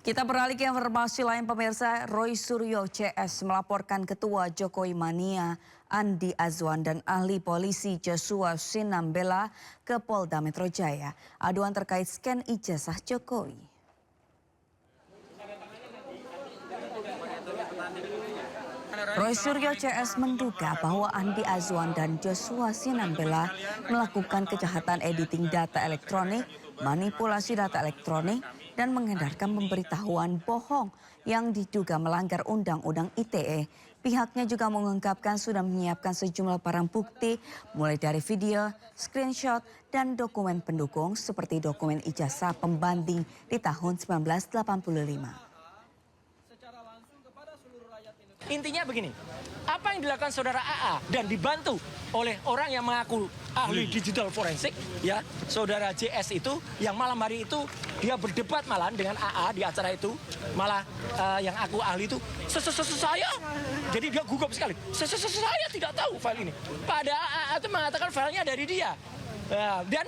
Kita beralih ke informasi lain pemirsa. Roy Suryo CS melaporkan Ketua Jokowi Mania Andi Azwan dan ahli polisi Joshua Sinambela ke Polda Metro Jaya. Aduan terkait scan ijazah Jokowi. Roy Suryo CS menduga bahwa Andi Azwan dan Joshua Sinambela melakukan kejahatan editing data elektronik, manipulasi data elektronik, dan mengedarkan pemberitahuan bohong yang diduga melanggar Undang-Undang ITE. Pihaknya juga mengungkapkan sudah menyiapkan sejumlah barang bukti mulai dari video, screenshot, dan dokumen pendukung seperti dokumen ijazah pembanding di tahun 1985. Intinya begini, apa yang dilakukan saudara AA dan dibantu oleh orang yang mengaku ahli digital forensik, ya, saudara JS itu yang malam hari itu dia berdebat malah dengan AA di acara itu, malah yang aku ahli itu, saya, jadi dia gugup sekali, saya tidak tahu file ini. Padahal AA itu mengatakan filenya dari dia, dan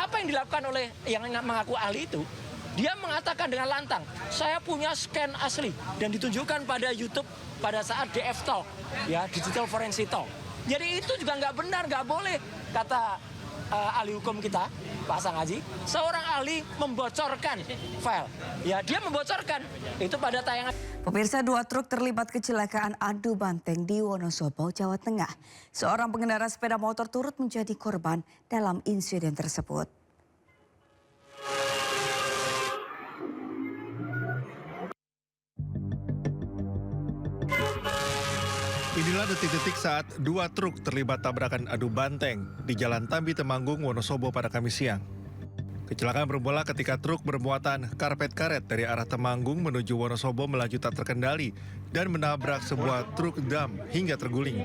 apa yang dilakukan oleh yang mengaku ahli itu, dia mengatakan dengan lantang, saya punya scan asli dan ditunjukkan pada YouTube pada saat DF Talk, ya, Digital Forensik Talk. Jadi itu juga nggak benar, nggak boleh, kata ahli hukum kita, Pak Sang Haji, seorang ahli membocorkan file. Ya, dia membocorkan itu pada tayangan. Pemirsa, 2 truk terlibat kecelakaan adu banteng di Wonosobo, Jawa Tengah. Seorang pengendara sepeda motor turut menjadi korban dalam insiden tersebut. Inilah detik-detik saat 2 truk terlibat tabrakan adu banteng di Jalan Tambi Temanggung, Wonosobo pada Kamis siang. Kecelakaan bermula ketika truk bermuatan karpet karet dari arah Temanggung menuju Wonosobo melaju tak terkendali dan menabrak sebuah truk dam hingga terguling.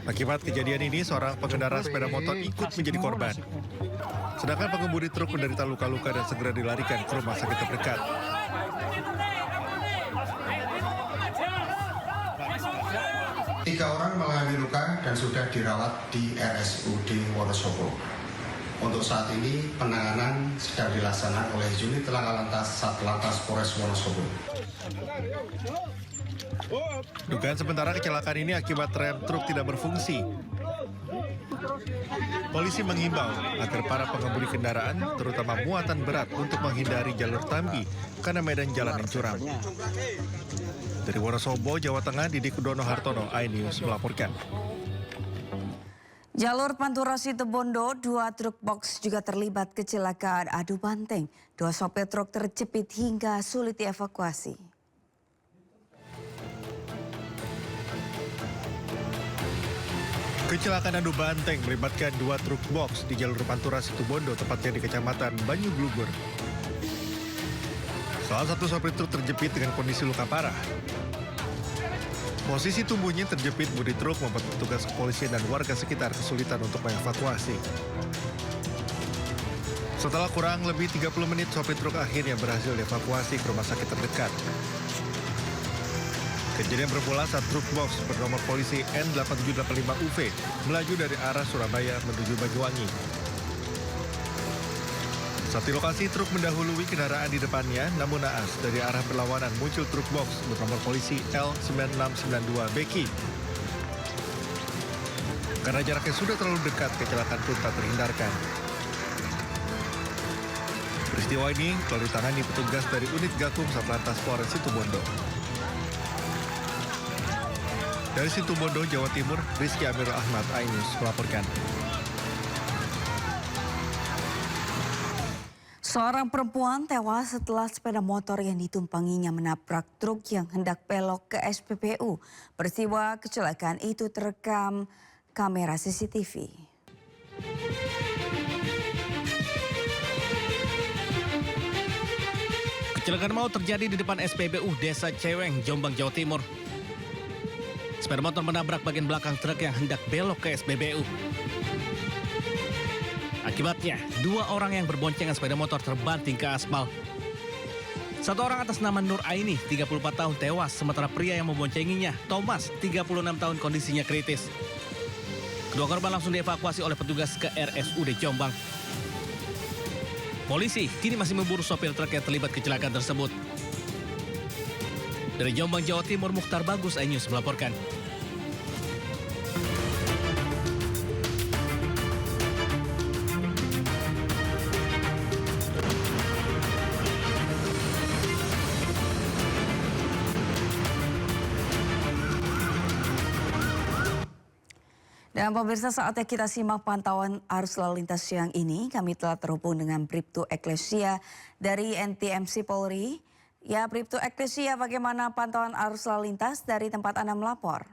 Akibat kejadian ini, seorang pengendara sepeda motor ikut menjadi korban. Sedangkan pengemudi truk menderita luka-luka dan segera dilarikan ke rumah sakit terdekat. Tiga orang mengalami luka dan sudah dirawat di RSUD Wonosobo. Untuk saat ini penanganan sedang dilaksanakan oleh unit Laka Lantas Satlantas Polres Wonosobo. Dugaan sementara kecelakaan ini akibat rem truk tidak berfungsi. Polisi mengimbau agar para pengemudi kendaraan, terutama muatan berat, untuk menghindari jalur Tambi karena medan jalan yang curam. Dari Wonosobo, Jawa Tengah, Didik Kudono Hartono, iNews melaporkan. Jalur Pantura Situbondo, 2 truk box juga terlibat kecelakaan adu banteng. 2 sopir truk terjepit hingga sulit dievakuasi. Kecelakaan adu banteng melibatkan 2 truk box di jalur Pantura Situbondo, tepatnya di Kecamatan Banyuglugur. Salah satu sopir truk terjepit dengan kondisi luka parah. Posisi tubuhnya terjepit bodi truk membuat petugas kepolisian dan warga sekitar kesulitan untuk mengevakuasi. Setelah kurang lebih 30 menit, sopir truk akhirnya berhasil dievakuasi ke rumah sakit terdekat. Kejadian bermula saat truk box bernomor polisi N8785UV melaju dari arah Surabaya menuju Banyuwangi. Saat di lokasi, truk mendahului kendaraan di depannya, namun naas dari arah berlawanan muncul truk box bernomor polisi L9692BQ. Karena jaraknya sudah terlalu dekat, kecelakaan pun tak terhindarkan. Peristiwa ini telah ditangani petugas dari unit Gakum Satlantas Polres Situbondo. Dari Situbondo, Jawa Timur, Rizky Amirul Ahmad, iNews melaporkan. Seorang perempuan tewas setelah sepeda motor yang ditumpanginya menabrak truk yang hendak belok ke SPBU. Peristiwa kecelakaan itu terekam kamera CCTV. Kecelakaan maut terjadi di depan SPBU Desa Ceweng, Jombang, Jawa Timur. Sepeda motor menabrak bagian belakang truk yang hendak belok ke SPBU. Akibatnya, 2 orang yang berboncengan sepeda motor terbanting ke aspal. Satu orang atas nama Nur Aini, 34 tahun tewas, sementara pria yang memboncenginya, Thomas, 36 tahun kondisinya kritis. Kedua korban langsung dievakuasi oleh petugas ke RSUD Jombang. Polisi kini masih memburu sopir truk yang terlibat kecelakaan tersebut. Dari Jombang, Jawa Timur, Mukhtar Bagus, iNews melaporkan. Dan pemirsa, saatnya kita simak pantauan arus lalu lintas siang ini. Kami telah terhubung dengan Bribtu Eklesia dari NTMC Polri. Ya, Bribtu Eklesia, bagaimana pantauan arus lalu lintas dari tempat Anda melapor?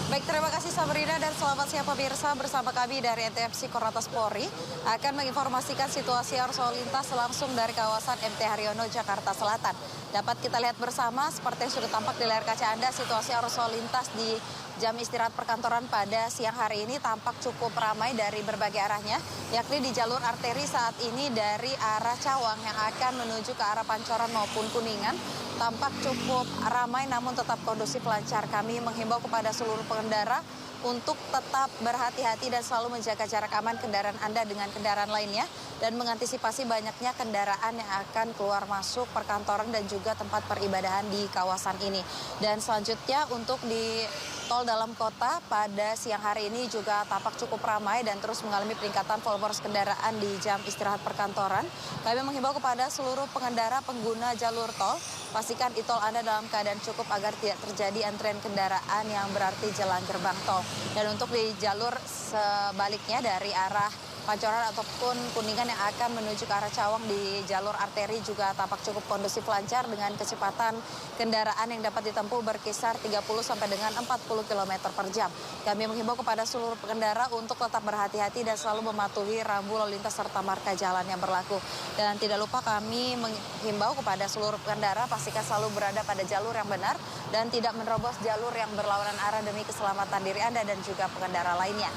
Baik, terima kasih Sabrina dan selamat siang pemirsa. Bersama kami dari NTMC Korlantas Polri akan menginformasikan situasi arus lalu lintas langsung dari kawasan MT Haryono, Jakarta Selatan. Dapat kita lihat bersama seperti yang sudah tampak di layar kaca Anda, situasi arus lalu lintas di jam istirahat perkantoran pada siang hari ini tampak cukup ramai dari berbagai arahnya, yakni di jalur arteri saat ini dari arah Cawang yang akan menuju ke arah Pancoran maupun Kuningan. Tampak cukup ramai namun tetap kondusif lancar. Kami menghimbau kepada seluruh pengendara untuk tetap berhati-hati dan selalu menjaga jarak aman kendaraan Anda dengan kendaraan lainnya dan mengantisipasi banyaknya kendaraan yang akan keluar masuk perkantoran dan juga tempat peribadahan di kawasan ini. Dan selanjutnya untuk di tol dalam kota pada siang hari ini juga tampak cukup ramai dan terus mengalami peningkatan volume kendaraan di jam istirahat perkantoran. Kami menghimbau kepada seluruh pengendara pengguna jalur tol, pastikan e-tol Anda dalam keadaan cukup agar tidak terjadi antrian kendaraan yang berarti jalan gerbang tol. Dan untuk di jalur sebaliknya dari arah Pancoran ataupun Kuningan yang akan menuju ke arah Cawang di jalur arteri juga tampak cukup kondusif lancar dengan kecepatan kendaraan yang dapat ditempuh berkisar 30 sampai dengan 40 km per jam. Kami menghimbau kepada seluruh pengendara untuk tetap berhati-hati dan selalu mematuhi rambu lalu lintas serta marka jalan yang berlaku. Dan tidak lupa kami menghimbau kepada seluruh pengendara pastikan selalu berada pada jalur yang benar dan tidak menerobos jalur yang berlawanan arah demi keselamatan diri Anda dan juga pengendara lainnya.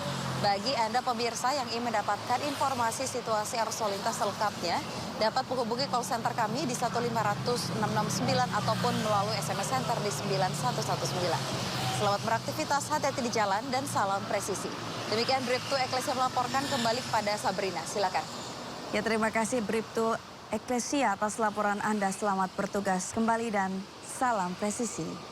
Bagi Anda pemirsa yang ingin mendapatkan informasi situasi arus lalu lintas selengkapnya, dapat menghubungi call center kami di 1500669 ataupun melalui SMS Center di 9119. Selamat beraktivitas, hati-hati di jalan dan salam presisi. Demikian Bribtu Eklesia melaporkan, kembali kepada Sabrina. Silakan. Ya, terima kasih Bribtu Eklesia atas laporan Anda. Selamat bertugas kembali dan salam presisi.